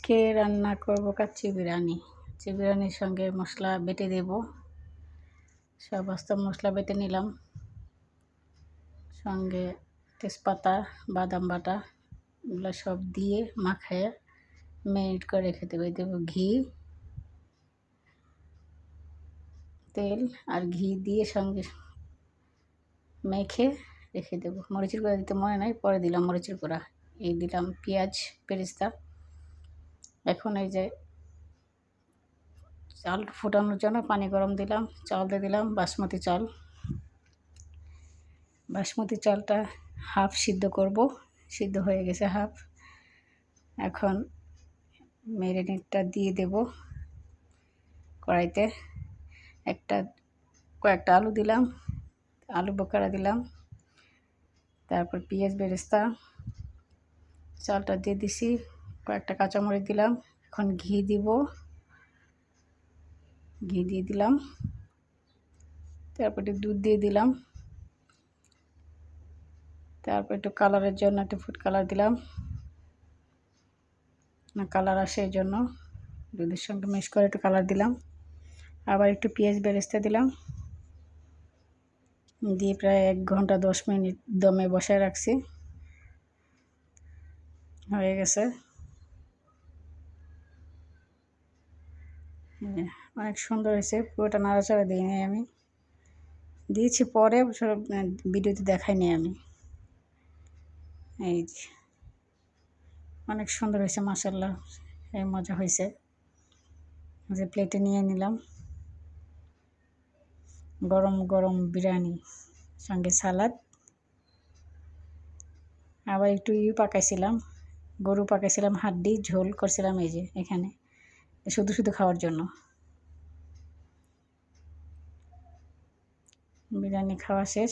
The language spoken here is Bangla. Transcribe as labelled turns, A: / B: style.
A: আজকে রান্না করব কাচ্চি বিরিয়ানি। কাচ্চি বিরিয়ানির সঙ্গে মশলা বেটে দেব। সমস্ত মশলা বেটে নিলাম, সঙ্গে তেজপাতা, বাদাম বাটা এগুলো সব দিয়ে মাখায় ম্যারিনেট করে রেখে দেবো। দেবো ঘি, তেল আর ঘি দিয়ে সঙ্গে মেখে রেখে দেবো। মরিচের গুঁড়া দিতে মনে নাই, পরে দিলাম মরিচের গুঁড়া। এই দিলাম পেঁয়াজ বেরেস্তা। এখন এই যে চাল ফোটানোর জন্য পানি গরম দিলাম, চাল দিয়ে দিলাম বাসমতি চাল। বাসমতি চালটা হাফ সিদ্ধ করব, সিদ্ধ হয়ে গেছে হাফ। এখন ম্যারিনেটটা দিয়ে দেব কড়াইতে। কয়েকটা আলু দিলাম, আলু বোখারা দিলাম, তারপর পেঁয়াজ বেরেস্তা, চালটা দিয়ে দিছি, কয়েকটা কাঁচামরিচ দিলাম। এখন ঘি দিব, ঘি দিয়ে দিলাম, তারপর একটু দুধ দিয়ে দিলাম, তারপর একটু কালারের জন্য একটু ফুড কালার দিলাম, কালার আসে এই জন্য দুধের সঙ্গে মিক্স করে একটু কালার দিলাম। আবার একটু পেঁয়াজ বেরেস্তা দিলাম, দিয়ে প্রায় 1 ঘন্টা 10 মিনিট দমে বসায় রাখছি। হয়ে গেছে, অনেক সুন্দর হয়েছে। পুরোটা নাড়াচাড়া দিইনি আমি, দিয়েছি পরে, ভিডিওতে দেখাইনি আমি। এই যে অনেক সুন্দর হয়েছে মাশাআল্লাহ, এই মজা হয়েছে। যে প্লেটে নিয়ে নিলাম, গরম গরম বিরিয়ানি সঙ্গে সালাদ। আবার একটু পাকাইছিলাম, গরু পাকাইছিলাম, হাড্ডি ঝোল করছিলাম এই যে এখানে, শুধু শুধু খাওয়ার জন্য। বিরিয়ানি খাওয়া শেষ।